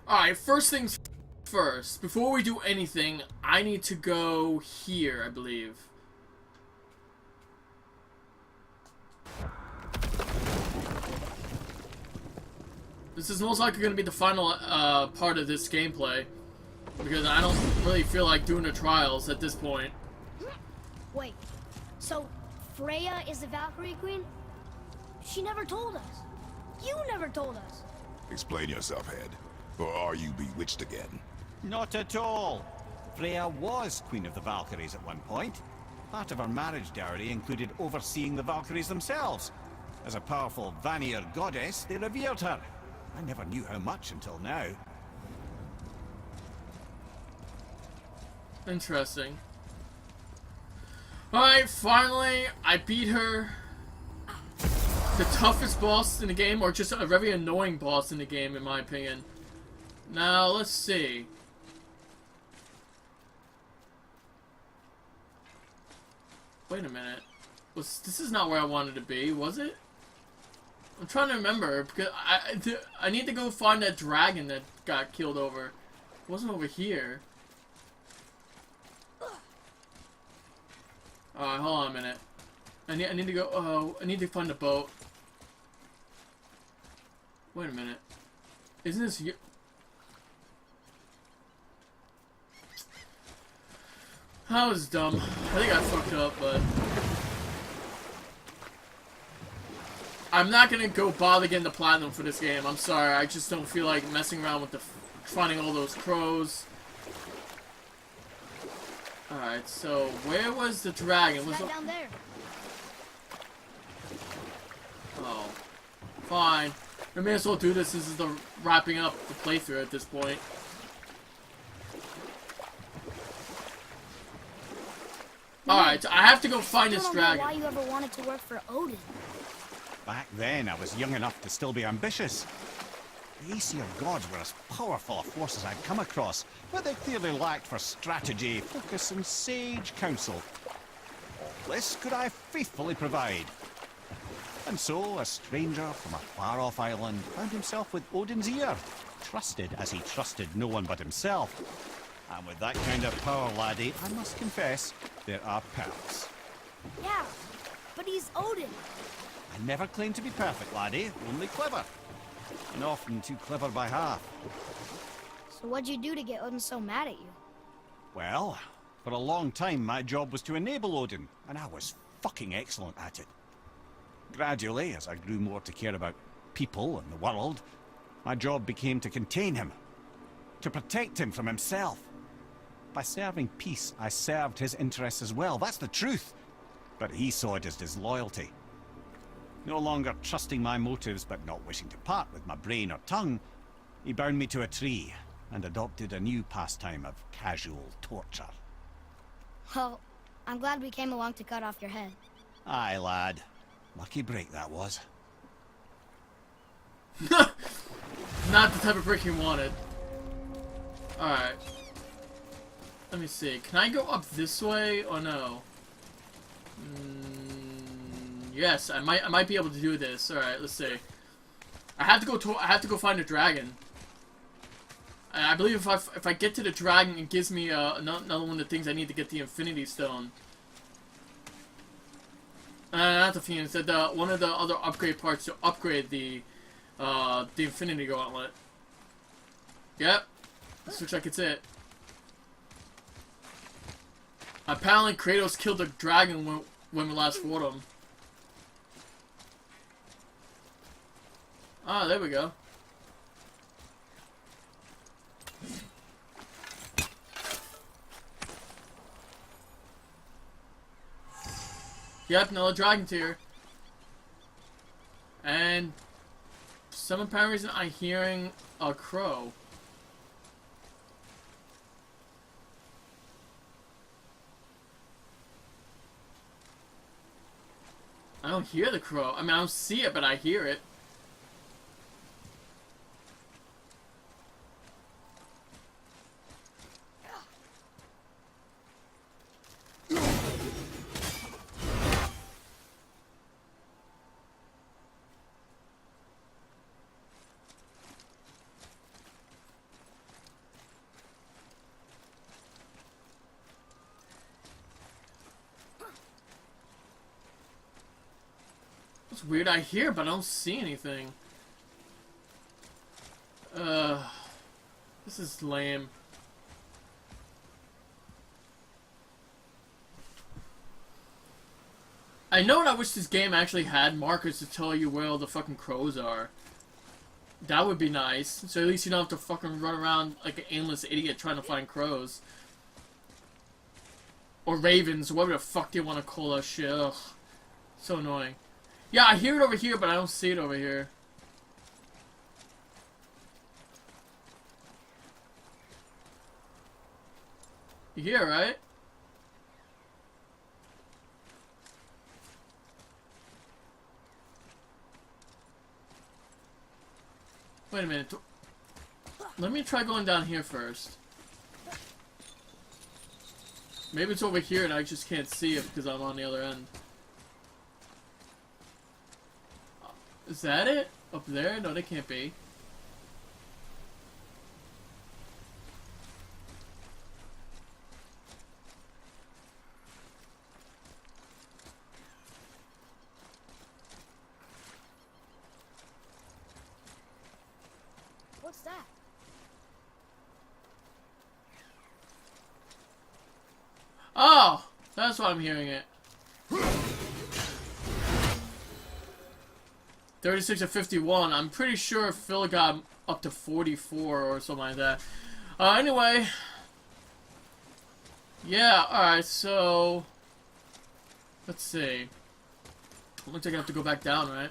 Alright, first things first. Before we do anything, I need to go here, I believe. This is most likely going to be the final part of this gameplay. Because I don't really feel like doing the trials at this point. Wait, so Freya is the Valkyrie Queen? She never told us. You never told us. Explain yourself, Head. Or are you bewitched again? Not at all. Freya was Queen of the Valkyries at one point. Part of her marriage dowry included overseeing the Valkyries themselves. As a powerful Vanir goddess, they revered her. I never knew how much until now. Interesting. Alright, finally, I beat her. The toughest boss in the game, or just a very annoying boss in the game, in my opinion. Now, let's see. Wait a minute. This is not where I wanted to be, was it? I'm trying to remember, because I need to go find that dragon that got killed over. It wasn't over here. Alright, hold on a minute. I need to go, oh, I need to find a boat. Wait a minute. Isn't this here? That was dumb. I think I fucked up, but... I'm not gonna go bother getting the platinum for this game. I'm sorry, I just don't feel like messing around with finding all those crows. Alright, so where was the dragon? Was Right down there. Oh. Fine. We may as well do this. This is the wrapping up the playthrough at this point. Alright, so I have to go find this dragon. Why you ever wanted to work for Odin? Back then, I was young enough to still be ambitious. The Aesir gods were as powerful a force as I'd come across, but they clearly lacked for strategy, focus, and sage counsel. All this could I faithfully provide. And so, a stranger from a far-off island found himself with Odin's ear, trusted as he trusted no one but himself. And with that kind of power, laddie, I must confess, there are perks. Yeah, but he's Odin. I never claimed to be perfect, laddie, only clever. And often too clever by half. So what'd you do to get Odin so mad at you? Well, for a long time my job was to enable Odin, and I was fucking excellent at it. Gradually, as I grew more to care about people and the world, my job became to contain him. To protect him from himself. By serving peace, I served his interests as well, that's the truth. But he saw it as disloyalty. No longer trusting my motives, but not wishing to part with my brain or tongue, he bound me to a tree and adopted a new pastime of casual torture. Well, I'm glad we came along to cut off your head. Aye, lad. Lucky break that was. Not the type of break you wanted. Alright. Let me see. Can I go up this way or no? Yes, I might be able to do this. All right, let's see. I have to go find a dragon. And I believe if I get to the dragon, it gives me another one of the things I need to get the Infinity Stone. Not the Phoenix. One of the other upgrade parts to upgrade the Infinity Gauntlet. Yep, this looks like it's it. Apparently, Kratos killed the dragon when we last fought him. Ah, there we go. Yep, another dragon tier. And for some apparent reason I'm hearing a crow. I don't hear the crow. I mean, I don't see it, but I hear it. It's weird. I hear, but I don't see anything. This is lame. I know what I wish this game actually had markers to tell you where all the fucking crows are. That would be nice. So at least you don't have to fucking run around like an aimless idiot trying to find crows. Or ravens, whatever the fuck you want to call that shit. Ugh. So annoying. Yeah, I hear it over here, but I don't see it over here. You hear, right? Wait a minute. Let me try going down here first. Maybe it's over here and I just can't see it because I'm on the other end. Is that it? Up there? No, they can't be. What's that? Oh! That's why I'm hearing it. 36 to 51. I'm pretty sure Phil got up to 44 or something like that. Anyway. Yeah, alright, so... Let's see. Looks like I have to go back down, right?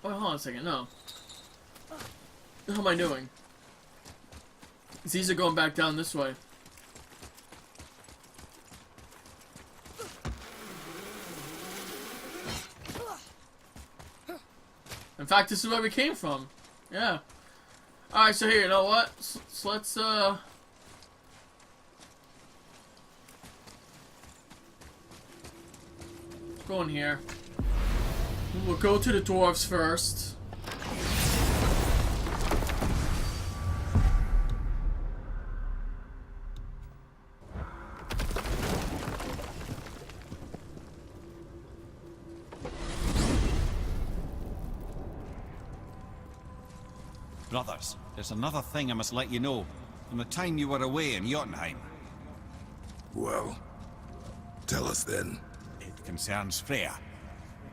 Oh, hold on a second, no. What am I doing? These are going back down this way. In fact, this is where we came from. Yeah. Alright, so here, you know what? So let's, go in here. We'll go to the dwarves first. Brothers, there's another thing I must let you know. From the time you were away in Jotunheim. Well, tell us then. It concerns Freya.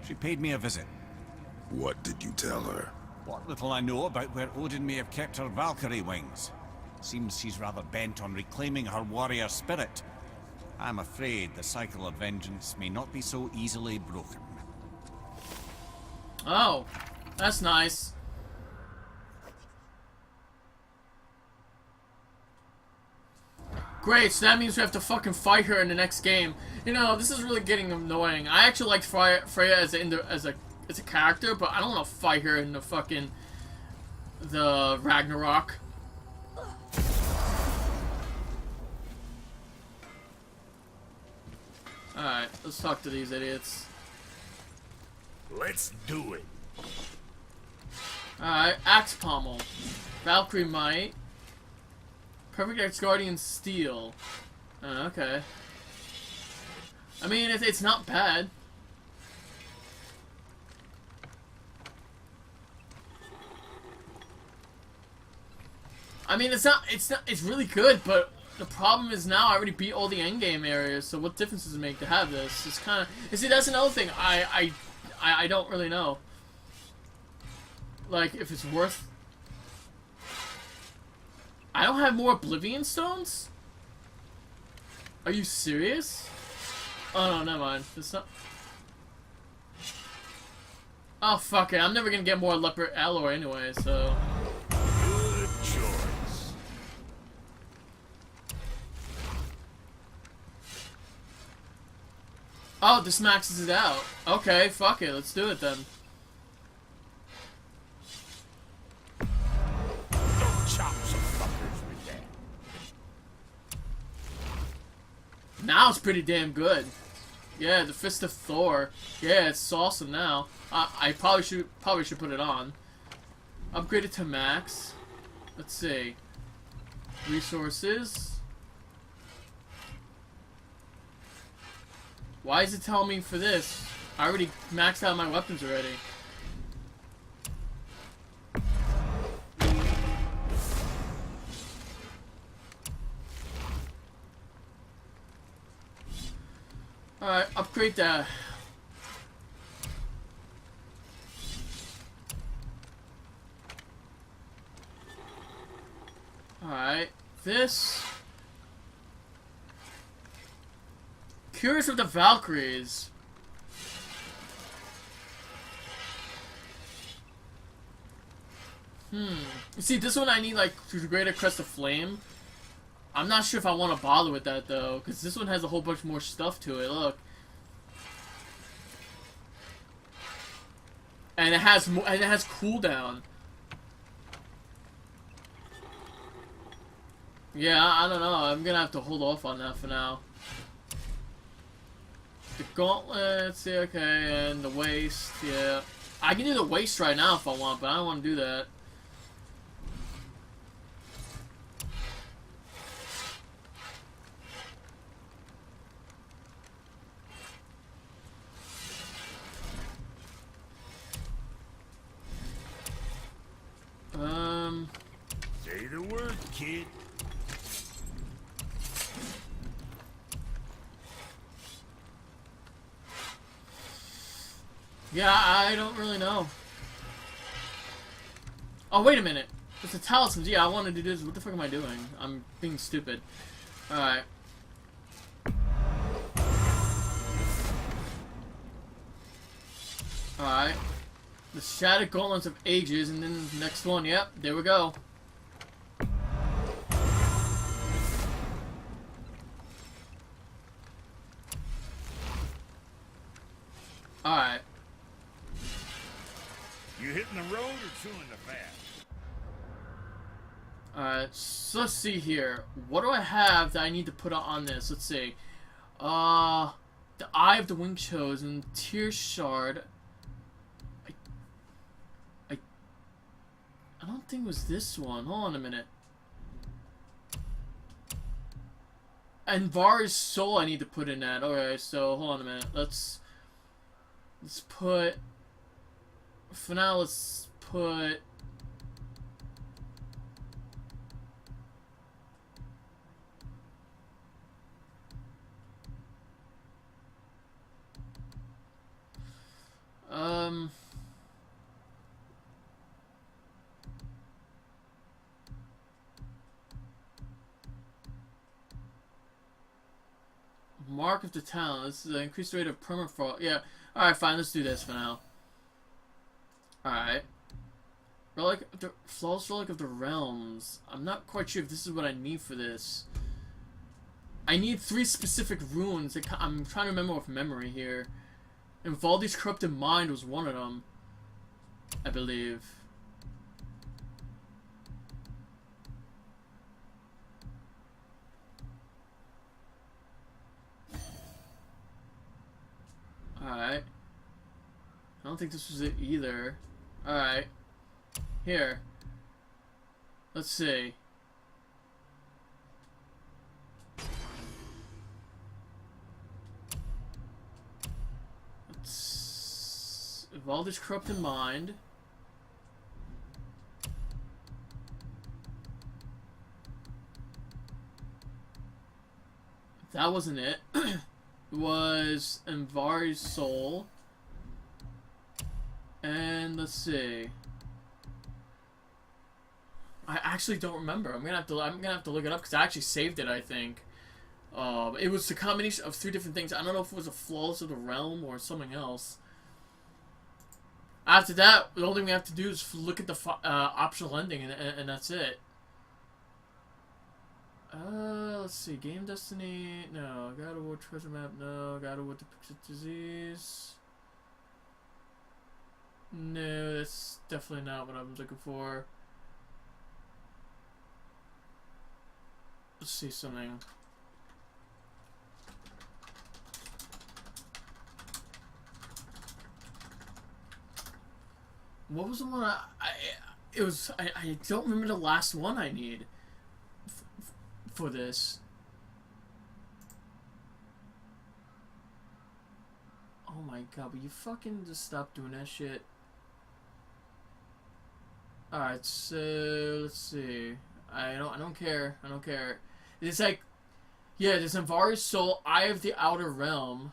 She paid me a visit. What did you tell her? What little I know about where Odin may have kept her Valkyrie wings. Seems she's rather bent on reclaiming her warrior spirit. I'm afraid the cycle of vengeance may not be so easily broken. Oh, that's nice. Great, so that means we have to fucking fight her in the next game. You know, this is really getting annoying. I actually like Freya as a character, but I don't want to fight her in the Ragnarok. Alright, let's talk to these idiots. Let's do it. Alright, Axe Pommel. Valkyrie Might. Perfect Axe Guardian Steel. Okay. I mean, it's not bad. I mean, it's really good, but the problem is now I already beat all the endgame areas, so what difference does it make to have this? It's kind of... You see, that's another thing. I don't really know. Like, if it's worth... I don't have more Oblivion Stones? Are you serious? Oh, no, never mind. It's not... Oh, fuck it. I'm never gonna get more Leopard Alloy anyway, so... Good choice. Oh, this maxes it out. Okay, fuck it. Let's do it then. Don't chop some fuckers with that. Now it's pretty damn good. Yeah, the Fist of Thor. Yeah, it's awesome now. I probably should put it on. Upgrade it to max. Let's see. Resources. Why is it telling me for this? I already maxed out my weapons already. Alright, upgrade that. Alright, this... Curious of the Valkyries. You see, this one I need, like, Greater Crest of Flame. I'm not sure if I want to bother with that, though, because this one has a whole bunch more stuff to it, look. And it has cooldown. Yeah, I don't know. I'm gonna have to hold off on that for now. The Gauntlet, yeah, okay, and the Waste, yeah. I can do the Waste right now if I want, but I don't want to do that. Say the word, kid. Yeah, I don't really know. Oh, wait a minute. It's a talisman. Yeah, I wanted to do this. What the fuck am I doing? I'm being stupid. Alright. Alright. The Shattered Gauntlets of Ages, and then the next one. Yep, there we go. Alright. You hitting the road or chewing the fat? Alright, so let's see here. What do I have that I need to put on this? Let's see. The Eye of the Wing Chosen, Tear Shard. I don't think it was this one. Hold on a minute. And Var's Soul I need to put in that. Alright, so hold on a minute. Let's put... For now, let's put... Mark of the Town. This is an increased rate of permafrost. Yeah. Alright, fine. Let's do this for now. Alright. Flawless Relic of the Realms. I'm not quite sure if this is what I need for this. I need 3 specific runes. I'm trying to remember with memory here. And Valdi's Corrupted Mind was one of them. I believe. Alright. I don't think this was it either. Alright. Here. Let's see. Valdi's Corrupted Mind. That wasn't it. It was Envari's Soul. And let's see. I actually don't remember. I'm gonna have to look it up because I actually saved it, I think. It was a combination of 3 different things. I don't know if it was a Flawless of the Realm or something else. After that, the only thing we have to do is look at the optional ending, and that's it. Let's see. Game Destiny, no. God of War Treasure Map, no. God of War Depicted Disease. No, that's definitely not what I'm looking for. Let's see something. What was the one I don't remember the last one I need for this. Oh my god, will you fucking just stop doing that shit? Alright, so let's see. I don't care. I don't care. It's like, yeah, there's Envari's Soul, Eye of the Outer Realm.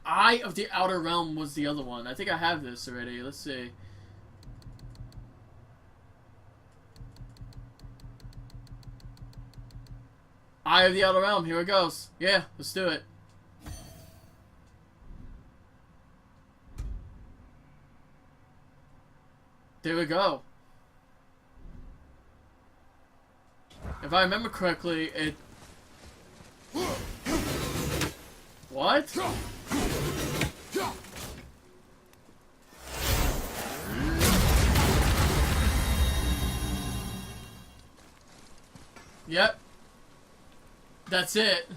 Eye of the Outer Realm was the other one. I think I have this already. Let's see. Eye of the Outer Realm. Here it goes. Yeah, let's do it. There we go. If I remember correctly, it... What? Yep. That's it.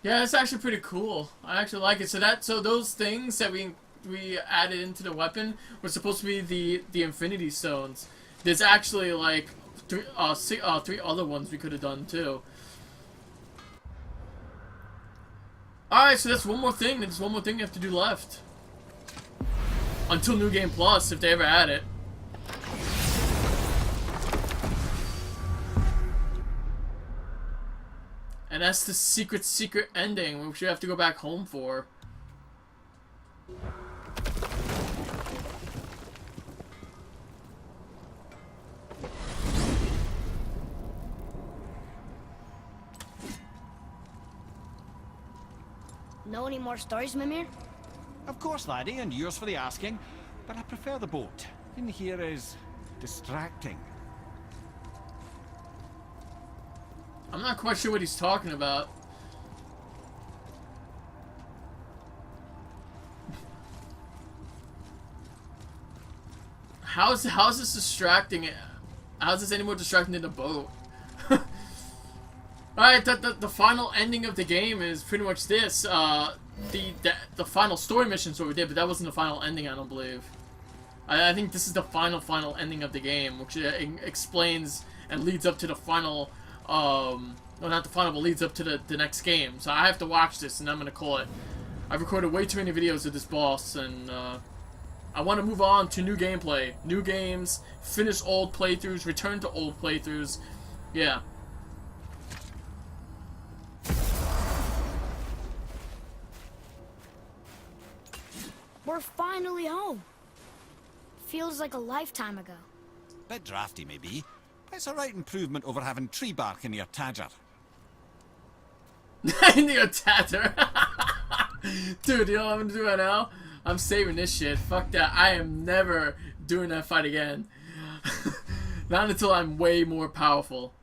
Yeah, it's actually pretty cool. I actually like it. So those things that we added into the weapon were supposed to be the Infinity Stones. There's actually like three other ones we could have done too. Alright, so that's one more thing. There's one more thing you have to do left. Until New Game Plus, if they ever add it. And that's the secret ending, which you have to go back home for. Know any more stories, Mimir? Of course, laddie, and yours for the asking. But I prefer the boat. In here is distracting. I'm not quite sure what he's talking about. How is this distracting? How is this any more distracting than the boat? Alright, the final ending of the game is pretty much this. The final story mission's what we did, but that wasn't the final ending, I don't believe. I think this is the final ending of the game, which explains and leads up to the final, well, not the final, but leads up to the next game. So I have to watch this, and I'm gonna call it. I've recorded way too many videos of this boss, and I want to move on to new gameplay, new games, finish old playthroughs, return to old playthroughs. Yeah. We're finally home. Feels like a lifetime ago. Bit drafty, maybe. But it's a right improvement over having tree bark in your tadger. In your tatter. Dude, you know what I'm gonna do right now? I'm saving this shit. Fuck that. I am never doing that fight again. Not until I'm way more powerful.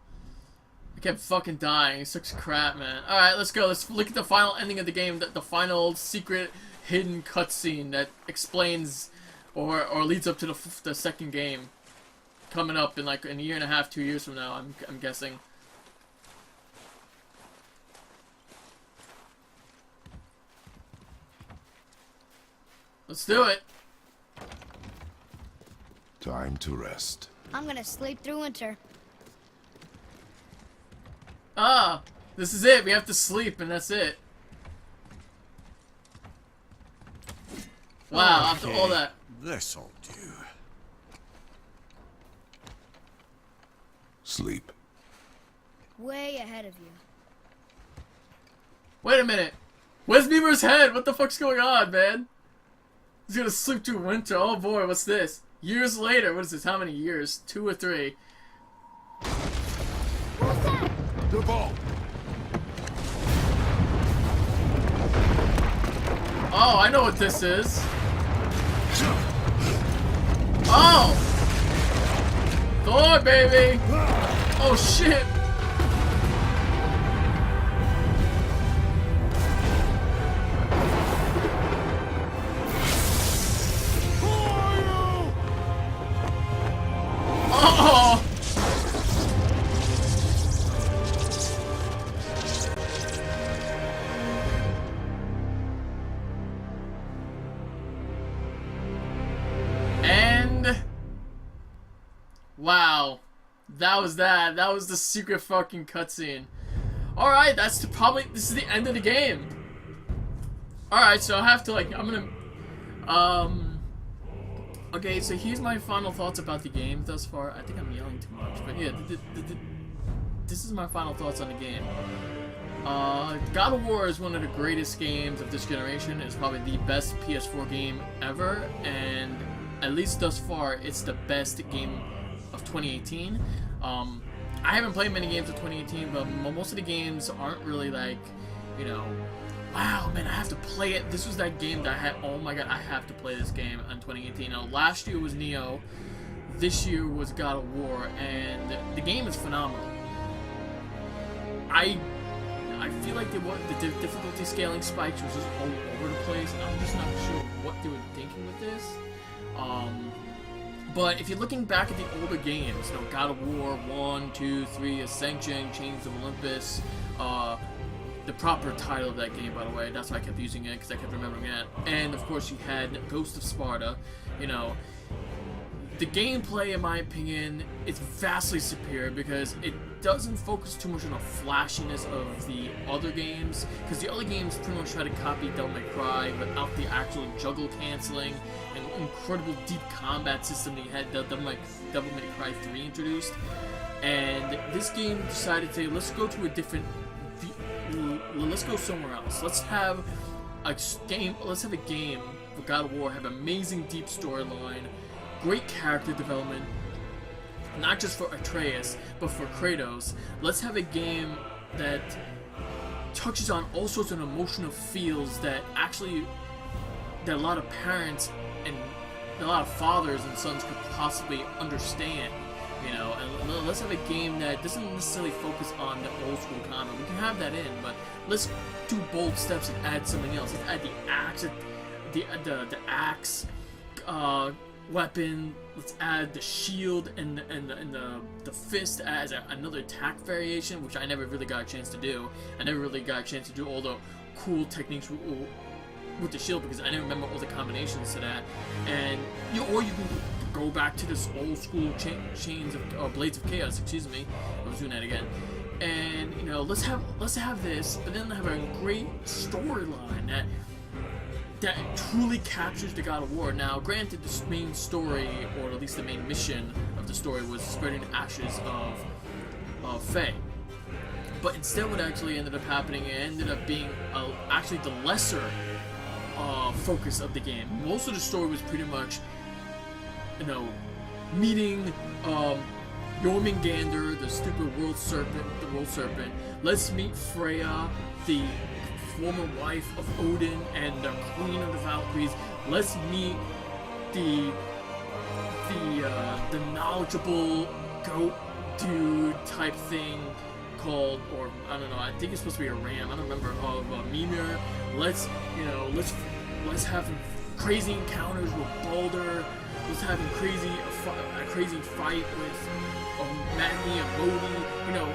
I kept fucking dying. It sucks crap, man. Alright, let's go. Let's look at the final ending of the game. The final secret hidden cutscene that explains or leads up to the second game. Coming up in like a year and a half, 2 years from now, I'm guessing. Let's do it. Time to rest. I'm gonna sleep through winter. Ah, this is it. We have to sleep, and that's it. Wow, after all that. This'll do. Sleep. Way ahead of you. Wait a minute. Where's Beaver's head? What the fuck's going on, man? He's gonna sleep through winter. Oh boy, what's this? Years later. What is this? How many years? 2 or 3? What's that? The vault. Oh, I know what this is. Oh! Thor, baby! Oh, shit! Oh! Wow. That was that. That was the secret fucking cutscene. Alright, this is the end of the game. Alright, so I have to, like, okay, so here's my final thoughts about the game thus far. I think I'm yelling too much, but yeah, this is my final thoughts on the game. God of War is one of the greatest games of this generation. It's probably the best PS4 game ever, and at least thus far, it's the best game of 2018. I haven't played many games of 2018, but most of the games aren't really like, you know, wow, man, I have to play it. This was that game that I had, oh my god, I have to play this game in 2018. Now, last year was Neo, this year was God of War, and the game is phenomenal. I feel like the difficulty scaling spikes was just all over the place, and I'm just not sure what they were thinking with this. But if you're looking back at the older games, you know, God of War 1, 2, 3, Ascension, Chains of Olympus, the proper title of that game, by the way, that's why I kept using it, because I kept remembering it. And, of course, you had Ghost of Sparta, you know. The gameplay, in my opinion, is vastly superior because it doesn't focus too much on the flashiness of the other games, because the other games pretty much try to copy Devil May Cry without the actual juggle canceling and incredible deep combat system that you had Devil May Cry 3 introduced. And this game decided to, let's go to a different, let's go somewhere else. Let's have a game for God of War have amazing deep storyline, great character development, not just for Atreus, but for Kratos. Let's have a game that touches on all sorts of emotional feels that a lot of parents and a lot of fathers and sons could possibly understand, you know. And let's have a game that doesn't necessarily focus on the old school combat. We can have that in, but let's do bold steps and add something else. Let's add the axe, the axe, weapon. Let's add the shield and the fist as another attack variation, which I never really got a chance to do. I never really got a chance to do all the cool techniques with the shield because I never remember all the combinations to that. And or you can go back to this old school chains of Blades of Chaos. Excuse me, I was doing that again. And you know, let's have this, but then have a great storyline that truly captures the God of War. Now, granted, the main story, or at least the main mission of the story, was spreading the ashes of Faye. But instead, what actually ended up happening, it ended up being actually the lesser focus of the game. Most of the story was pretty much, you know, meeting Jormungandr, the stupid world serpent. Let's meet Freya, the former wife of Odin and the queen of the Valkyries. Let's meet the knowledgeable goat dude type thing called, or I don't know, I think it's supposed to be a ram, I don't remember, Mimir. Let's have crazy encounters with Baldur. Let's have a crazy fight with Magni and Modi. You know,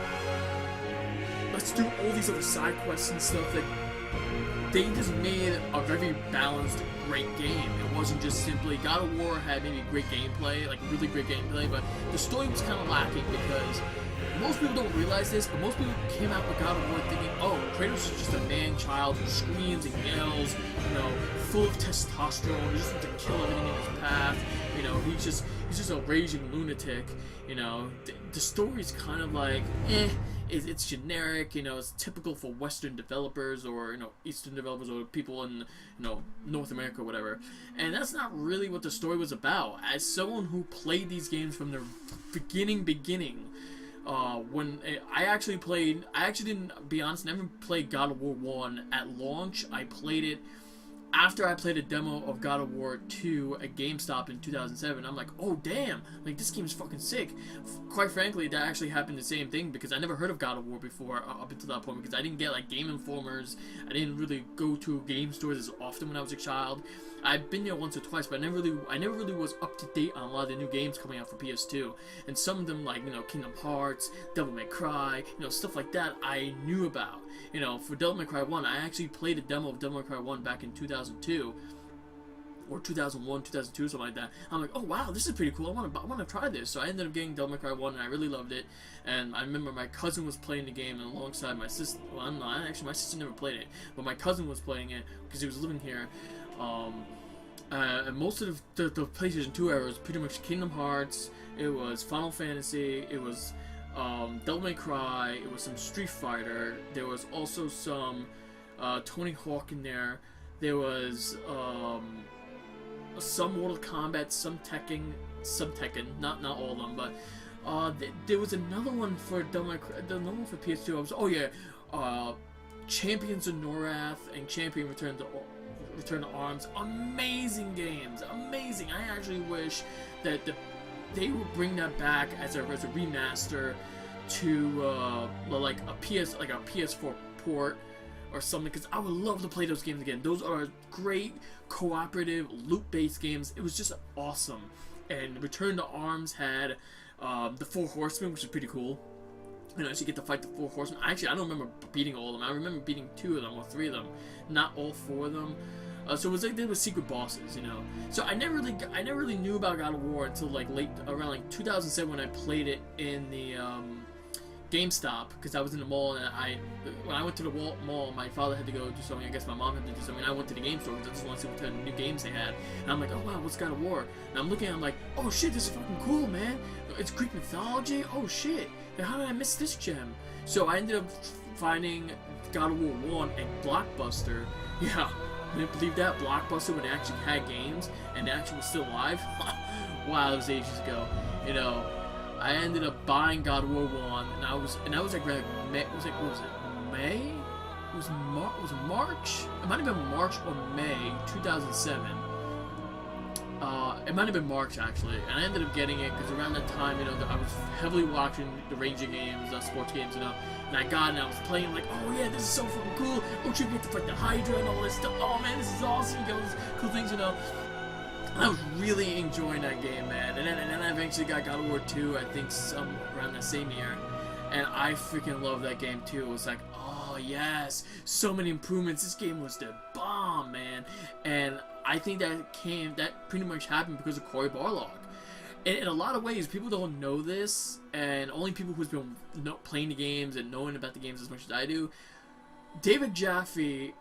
let's do all these other side quests and stuff that they just made a very balanced, great game. It wasn't just simply God of War had maybe great gameplay, like really great gameplay, but the story was kind of lacking because most people don't realize this, but most people came out with God of War thinking, oh, Kratos is just a man-child who screams and yells, you know, full of testosterone, he just wants to kill everything in his path, you know, he's just a raging lunatic, you know. The story's kind of like, it's generic, you know, it's typical for Western developers or, you know, Eastern developers or people in, you know, North America or whatever. And that's not really what the story was about. As someone who played these games from the beginning, when I actually didn't, be honest, never played God of War 1 at launch. I played it after I played a demo of God of War 2 at GameStop in 2007. I'm like, oh damn, like this game's fucking sick. Quite frankly, that actually happened the same thing because I never heard of God of War before up until that point because I didn't get like Game Informers. I didn't really go to game stores as often when I was a child. I've been there once or twice, but I never really was up to date on a lot of the new games coming out for PS2. And some of them, like, you know, Kingdom Hearts, Devil May Cry, you know, stuff like that I knew about. You know, for Devil May Cry 1, I actually played a demo of Devil May Cry 1 back in 2002. or 2001, 2002, something like that. I'm like, oh wow, this is pretty cool. I want to try this. So I ended up getting Devil May Cry 1, and I really loved it. And I remember my cousin was playing the game, and alongside my sister. Well, I'm not actually. My sister never played it, but my cousin was playing it because he was living here. And most of the PlayStation 2 era was pretty much Kingdom Hearts. It was Final Fantasy. It was Devil May Cry. It was some Street Fighter. There was also some Tony Hawk in there. There was some Mortal Kombat, some Tekken, not all of them, but there was another one for Devil May Cry, another one for PS2. Champions of Norath and Champion Return to Arms. Amazing games, amazing. I actually wish that they would bring that back as a remaster to like a PS4 port or something, because I would love to play those games again. Those are great cooperative loop-based games. It was just awesome. And Return to Arms had the 4 Horsemen, which is pretty cool. You know, so you get to fight the 4 Horsemen. Actually, I don't remember beating all of them. I remember beating 2 of them or 3 of them, not all 4 of them. So it was like they were secret bosses, you know. So I never really knew about God of War until like around like 2007 when I played it in the GameStop, because I was in the mall, and when I went to the mall, my father had to go do something. I guess my mom had to do something. I went to the game store because I just wanted to see what kind of new games they had. And I'm like, oh wow, what's God of War? And I'm looking, I'm like, oh shit, this is fucking cool, man. It's Greek mythology. Oh shit, how did I miss this gem? So I ended up finding God of War 1 at Blockbuster. Yeah, I didn't believe that. Blockbuster, when they actually had games and they actually was still alive. Wow, that was ages ago. You know, I ended up buying God of War 1, and I was like, May, what was it, May? It was March? It might have been March or May 2007. It might have been March, actually, and I ended up getting it because around that time, you know, I was heavily watching the Ranger games, sports games, you know, and I got it and I was playing, like, oh yeah, this is so fucking cool. Oh, you get to fight the Hydra and all this stuff. Oh man, this is awesome. You get all these cool things, you know. I was really enjoying that game, man. And then I eventually got God of War 2, I think around the same year. And I freaking love that game too. It was like, oh yes, so many improvements. This game was the bomb, man. And I think that pretty much happened because of Cory Barlog. And in a lot of ways, people don't know this, and only people who's been playing the games and knowing about the games as much as I do. David Jaffe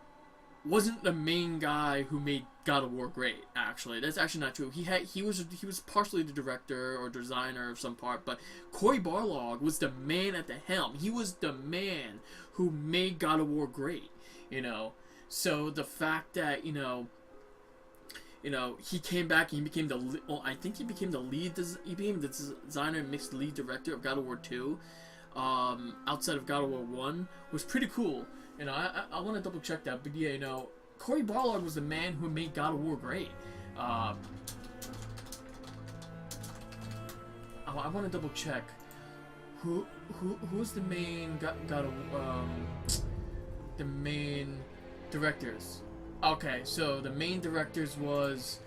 wasn't the main guy who made God of War great. Actually, that's actually not true. He was partially the director or designer of some part, but Cory Barlog was the man at the helm. He was the man who made God of War great. You know, so the fact that you know, he came back and he became he became the designer and mixed lead director of God of War 2, outside of God of War 1, was pretty cool. You know, I want to double check that, but yeah, you know, Cory Barlog was the man who made God of War great. I want to double check who's the main the main directors. Okay, so the main directors was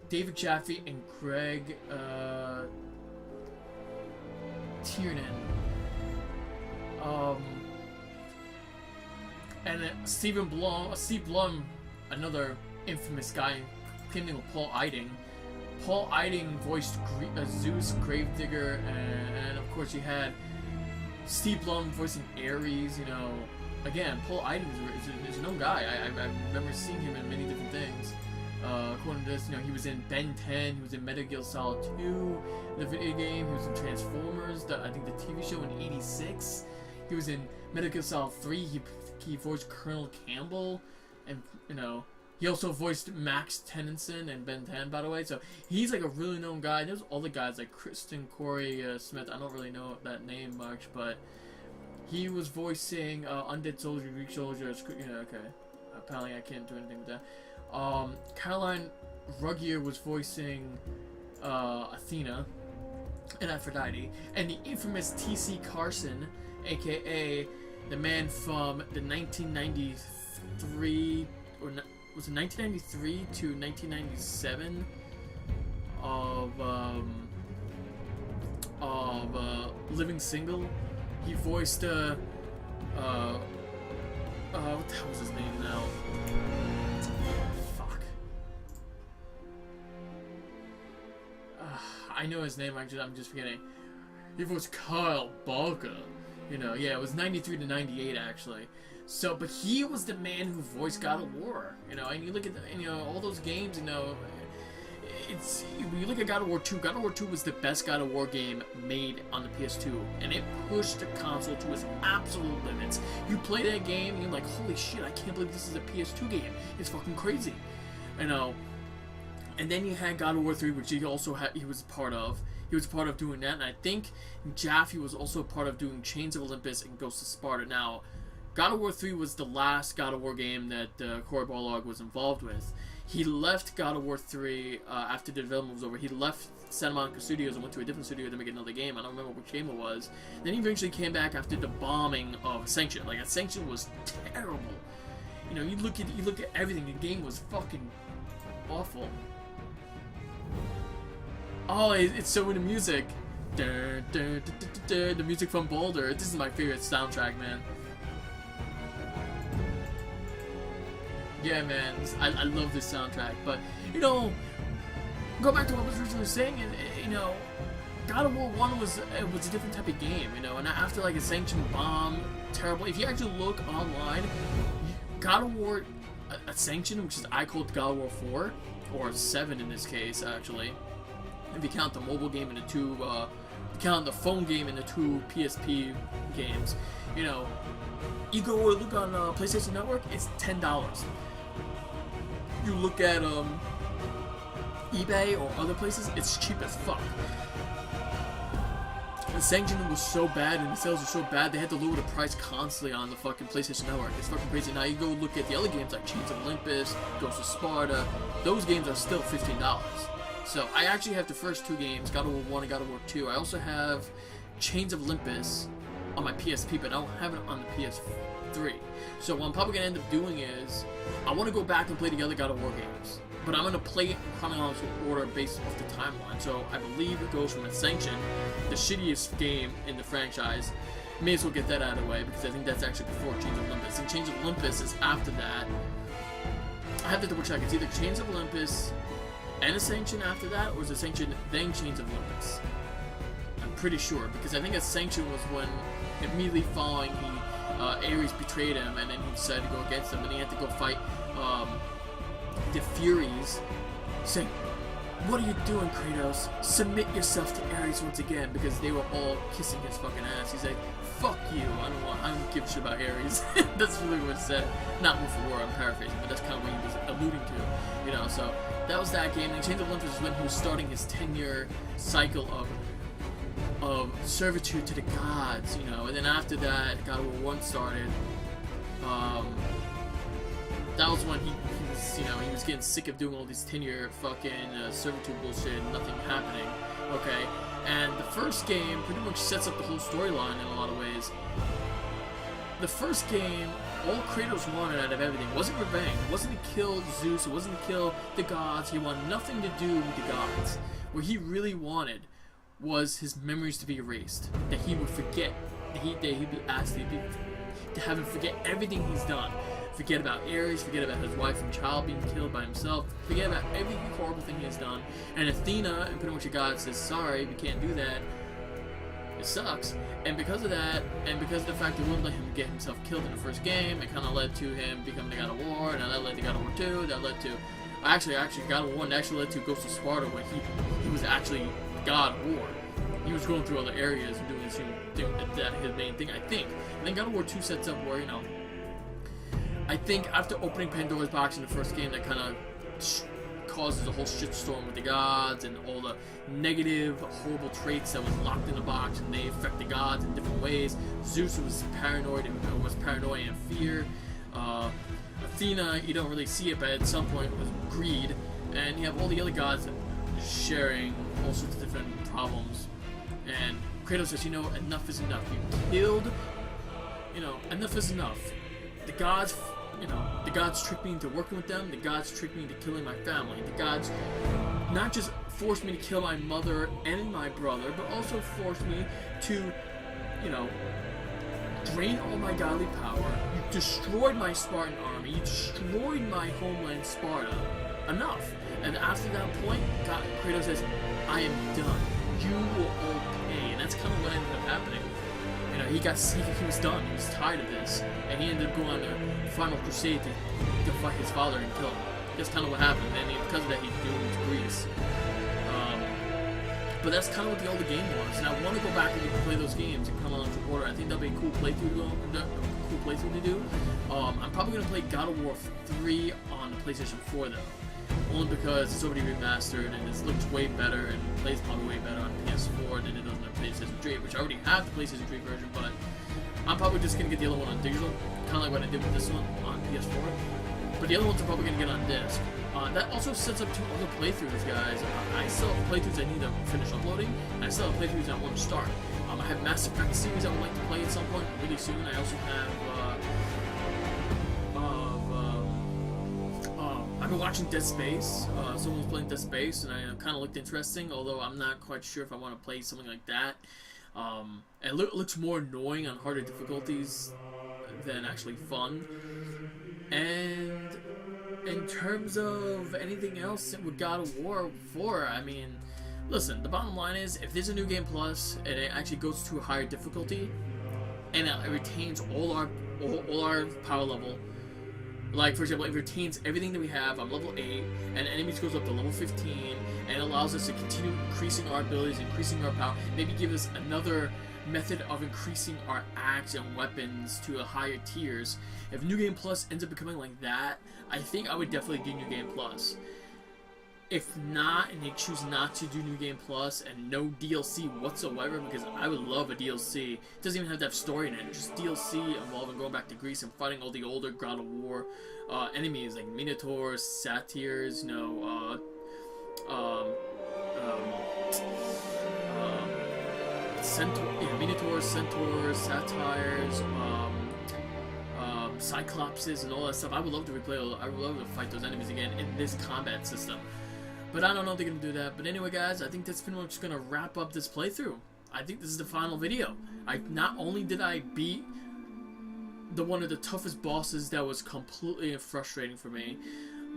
David Jaffe and Greg Tiernan. And Steve Blum, another infamous guy, came in with Paul Eiding. Paul Eiding voiced Zeus, Gravedigger, and of course you had Steve Blum voicing Ares. You know, again, Paul Eiding is a known guy. I remember seeing him in many different things. According to this, you know, he was in Ben 10, he was in Metal Gear Solid 2, the video game, he was in Transformers, I think the TV show in '86. He was in Metal Gear Solid 3, he voiced Colonel Campbell, and, you know, he also voiced Max Tennyson and Ben 10, by the way, so he's like a really known guy. There's all the guys like Kristen Corey Smith, I don't really know that name much, but he was voicing Undead Soldier, Greek Soldier, you know, okay, apparently I can't do anything with that. Caroline Ruggier was voicing Athena and Aphrodite, and the infamous T.C. Carson, aka the man from the 1993, or was it 1993 to 1997 of Living Single. He voiced what the hell was his name now? Fuck. I know his name, actually, I'm just forgetting. It was Kyle Barker. You know, yeah, it was 93 to 98, actually. So, but he was the man who voiced God of War. You know, and you look at, all those games, it's, when you look at God of War 2, God of War 2 was the best God of War game made on the PS2. And it pushed the console to its absolute limits. You play that game, and you're like, holy shit, I can't believe this is a PS2 game. It's fucking crazy. And then you had God of War 3, which he was part of. He was part of doing that, and I think Jaffe was also part of doing Chains of Olympus and Ghosts of Sparta. Now, God of War 3 was the last God of War game that Cory Barlog was involved with. He left God of War 3 after the development was over. He left Santa Monica Studios and went to a different studio to make another game. I don't remember which game it was. Then he eventually came back after the bombing of Ascension. Like, Ascension was terrible. You look at everything. The game was fucking awful. Oh, it's so in the music. The music from Boulder. This is my favorite soundtrack, man. Yeah, man. I love this soundtrack. But, go back to what I was originally saying, God of War 1 was a different type of game, and after, like, Ascension bomb, terrible. If you actually look online, God of War Ascension, which is I called God of War 4, or 7 in this case, actually. If you count the mobile game and the two, count the phone game and the two PSP games, you go look on PlayStation Network, it's $10. You look at eBay or other places, it's cheap as fuck. The Ascension was so bad and the sales were so bad, they had to lower the price constantly on the fucking PlayStation Network. It's fucking crazy. Now you go look at the other games like Chains of Olympus, Ghosts of Sparta, those games are still $15. So, I actually have the first two games, God of War 1 and God of War 2. I also have Chains of Olympus on my PSP, but I don't have it on the PS3. So, what I'm probably going to end up doing is, I want to go back and play the other God of War games. But I'm going to play it in chronological order based off the timeline. So, I believe it goes from Ascension, the shittiest game in the franchise. May as well get that out of the way, because I think that's actually before Chains of Olympus. And Chains of Olympus is after that. I have to double check. It's either Chains of Olympus and Ascension after that, or is Ascension then Chains of Olympus? I'm pretty sure, because I think Ascension was when, immediately following, Ares betrayed him, and then he decided to go against him, and he had to go fight the Furies, saying, "What are you doing, Kratos? Submit yourself to Ares once again," because they were all kissing his fucking ass. He's like, "Fuck you, I don't give a shit about Ares." That's really what it said. Not Move for War, I'm paraphrasing, but that's kind of what he was alluding to, so that was that game. And Chains of Olympus was when he was starting his 10-year cycle of servitude to the gods, and then after that, God of War 1 started. That was when he was getting sick of doing all these 10-year fucking servitude bullshit and nothing happening, okay? And the first game pretty much sets up the whole storyline in a lot of ways. The first game, all Kratos wanted out of everything wasn't revenge. It wasn't to kill Zeus. It wasn't to kill the gods. He wanted nothing to do with the gods. What he really wanted was his memories to be erased. That he would forget. That he'd be asked to have him forget everything he's done. Forget about Ares. Forget about his wife and child being killed by himself. Forget about every horrible thing he has done. And Athena, and pretty much the god, says, "Sorry, we can't do that. It sucks." And because of that, and because of the fact that we wouldn't let him get himself killed in the first game, it kind of led to him becoming the God of War, and that led to God of War 2, that led to... Actually, God of War 1 actually led to Ghost of Sparta, where he was actually God of War. He was going through other areas and doing his main thing, I think. And then God of War 2 sets up where, I think after opening Pandora's box in the first game, that kind of causes a whole shitstorm with the gods and all the negative, horrible traits that was locked in the box, and they affect the gods in different ways. Zeus was paranoid and paranoia and fear. Athena, you don't really see it, but at some point was greed, and you have all the other gods sharing all sorts of different problems. And Kratos says, enough is enough. You killed, enough is enough. The gods. The gods tricked me into working with them. The gods tricked me into killing my family. The gods not just forced me to kill my mother and my brother, but also forced me to, drain all my godly power. You destroyed my Spartan army. You destroyed my homeland, Sparta. Enough. And after that point, Kratos says, "I am done. you will all pay. And that's kind of what ended up happening. You know, he was done. He was tired of this, and he ended up going on a final crusade to fight his father and kill him. That's kind of what happened, and because of that, he doomed Greece. But that's kind of what the older game was, and I want to go back and play those games and come on to order. I think that'll be a cool playthrough to do. I'm probably gonna play God of War 3 on the PlayStation 4 though, only because it's already remastered and it looks way better and plays probably way better on PS4 than it does on PlayStation 3, which I already have the PlayStation 3 version, but I'm probably just gonna get the other one on digital, kind of like what I did with this one on PS4. But the other ones are probably gonna get on disc. That also sets up 2 other playthroughs, guys. I still have playthroughs I need to finish uploading, and I still have playthroughs I want to start. I have Mass Effect series I would like to play at some point really soon. I also have I've been watching Dead Space. Someone was playing Dead Space, and I kind of looked interesting, although I'm not quite sure if I want to play something like that. It looks more annoying on harder difficulties than actually fun. And in terms of anything else with God of War 4, I mean, listen, the bottom line is, if there's a New Game Plus, and it actually goes to a higher difficulty, and it retains all our power level, like, for example, it retains everything that we have. I'm level 8, and enemies goes up to level 15, and allows us to continue increasing our abilities, increasing our power, maybe give us another method of increasing our axe and weapons to a higher tiers. If New Game Plus ends up becoming like that, I think I would definitely do New Game Plus. If not, and they choose not to do New Game Plus and no DLC whatsoever, because I would love a DLC. It doesn't even have to have story in it, just DLC involving going back to Greece and fighting all the older God of War enemies like Minotaurs, Satyrs, you know, Minotaurs, Centaurs, Satyrs, Cyclopses, and all that stuff. I would love to I would love to fight those enemies again in this combat system. But I don't know if they're going to do that. But anyway, guys, I think that's pretty much going to wrap up this playthrough. I think this is the final video. Not only did I beat one of the toughest bosses that was completely frustrating for me,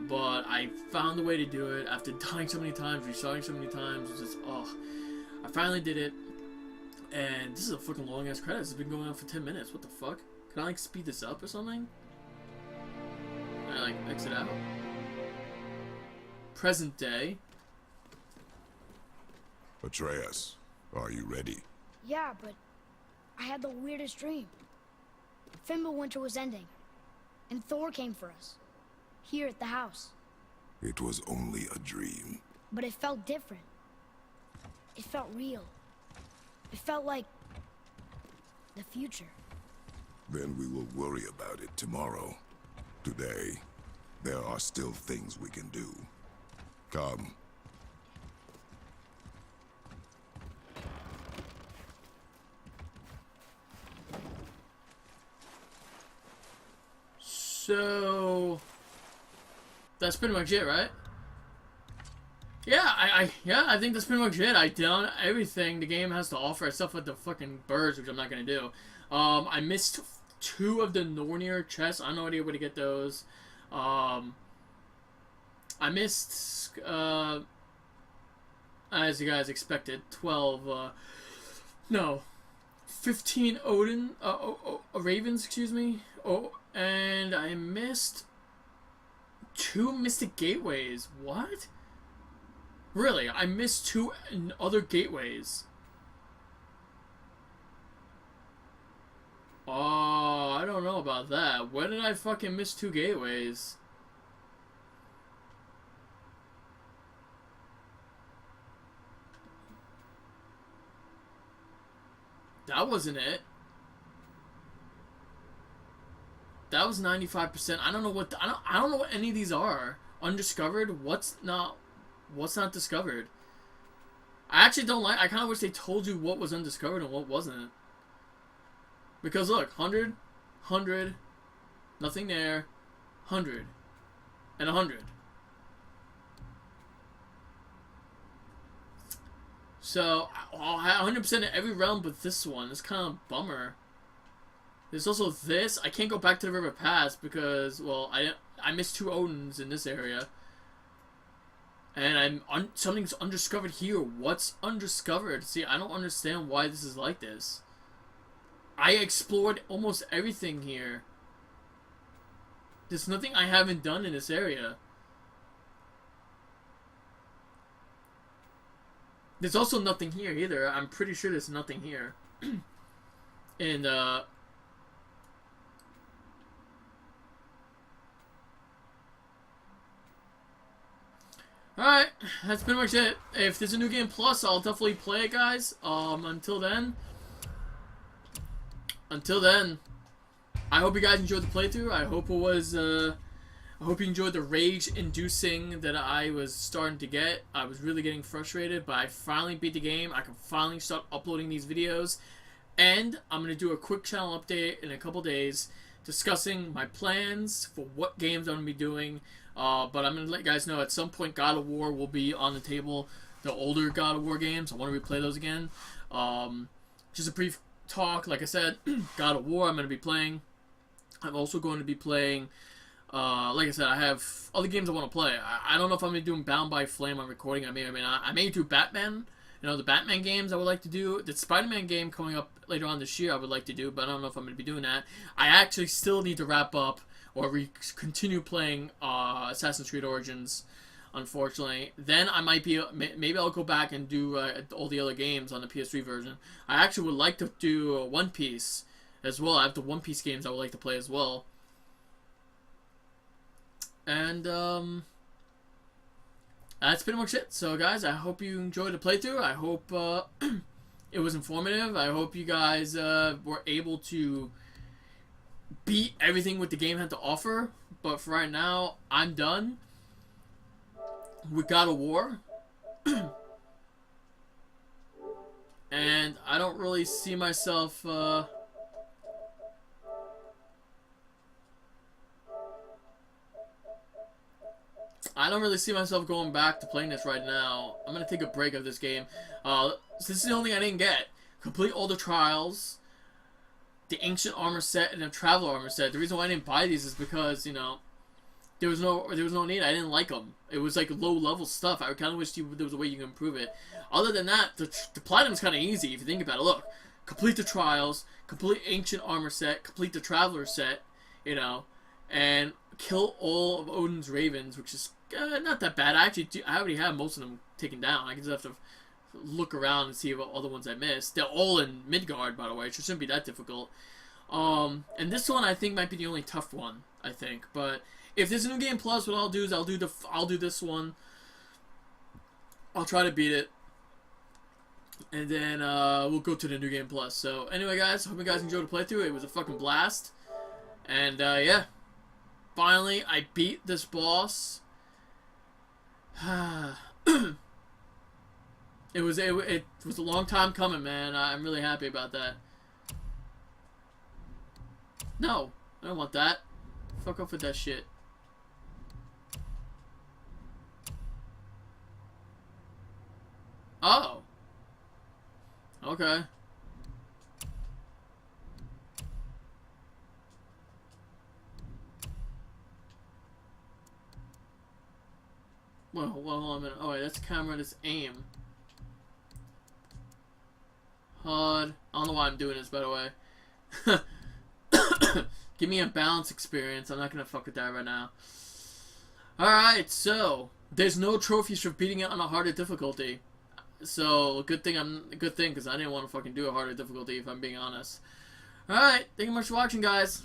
but I found a way to do it after dying so many times, restarting so many times. It's just, I finally did it. And this is a fucking long ass credit. It's been going on for 10 minutes. What the fuck? Can I like speed this up or something? Can I like exit out? Present day. Atreus, are you ready? Yeah, but I had the weirdest dream. Fimbulwinter was ending, and Thor came for us, here at the house. It was only a dream. But it felt different. It felt real. It felt like the future. Then we will worry about it tomorrow. Today, there are still things we can do. Come. So that's pretty much it, right? Yeah, I think that's pretty much it. I done everything the game has to offer, except for the fucking birds, which I'm not gonna do. I missed 2 of the Nornir chests. I have no idea where to get those. I missed, as you guys expected, 15 ravens, excuse me. Oh, and I missed 2 mystic gateways. What? Really? I missed 2 other gateways. Oh, I don't know about that. When did I fucking miss 2 gateways? That wasn't it. That was 95%. I don't know what I don't know what any of these are. Undiscovered. What's not discovered? I actually don't like. I kind of wish they told you what was undiscovered and what wasn't. Because look, 100, 100, nothing there, 100, and 100. So, I'll have 100% of every realm but this one. It's kind of a bummer. There's also this. I can't go back to the River Pass because, well, I missed 2 Odins in this area. And something's undiscovered here. What's undiscovered? See, I don't understand why this is like this. I explored almost everything here. There's nothing I haven't done in this area. There's also nothing here either. I'm pretty sure there's nothing here. And, alright, that's pretty much it. If there's a new game plus, I'll definitely play it, guys. Until then, I hope you guys enjoyed the playthrough. I hope it was, I hope you enjoyed the rage-inducing that I was starting to get. I was really getting frustrated, but I finally beat the game. I can finally start uploading these videos. And I'm going to do a quick channel update in a couple days discussing my plans for what games I'm going to be doing. But I'm going to let you guys know at some point God of War will be on the table. The older God of War games. I want to replay those again. Just a brief talk. Like I said, God of War I'm going to be playing. I'm also going to be playing, like I said, I have other games I want to play. I don't know if I'm going to be doing Bound by Flame on recording. I may do Batman. You know, the Batman games I would like to do. The Spider-Man game coming up later on this year I would like to do, but I don't know if I'm going to be doing that. I actually still need to wrap up or continue playing Assassin's Creed Origins, unfortunately. Then I might be, maybe I'll go back and do all the other games on the PS3 version. I actually would like to do One Piece as well. I have the One Piece games I would like to play as well. And, that's pretty much it. So, guys, I hope you enjoyed the playthrough. I hope it was informative. I hope you guys were able to beat everything what the game had to offer. But for right now, I'm done with God of War. And I don't really see myself... I don't really see myself going back to playing this right now. I'm going to take a break of this game. So this is the only thing I didn't get. Complete all the trials, the ancient armor set, and the traveler armor set. The reason why I didn't buy these is because, you know, there was no need. I didn't like them. It was like low level stuff. I kind of wish there was a way you can improve it. Other than that, the platinum's kind of easy if you think about it. Look, complete the trials, complete ancient armor set, complete the traveler set, you know, and kill all of Odin's ravens, which is not that bad. I already have most of them taken down. I just have to look around and see what other ones I missed. They're all in Midgard, by the way, so it shouldn't be that difficult. And this one I think might be the only tough one, I think. But if there's a new game plus, what I'll do is I'll do this one. I'll try to beat it, and then we'll go to the new game plus. So anyway, guys, hope you guys enjoyed the playthrough. It was a fucking blast, and yeah. Finally, I beat this boss. It was a long time coming, man. I'm really happy about that. No, I don't want that. Fuck off with that shit. Oh. Okay. Well, hold on a minute. Oh, wait, that's camera, that's aim. HUD. I don't know why I'm doing this, by the way. Give me a balance experience. I'm not gonna fuck with that right now. Alright, so there's no trophies for beating it on a harder difficulty. So good thing, because I didn't want to fucking do a harder difficulty, if I'm being honest. Alright, thank you much for watching, guys.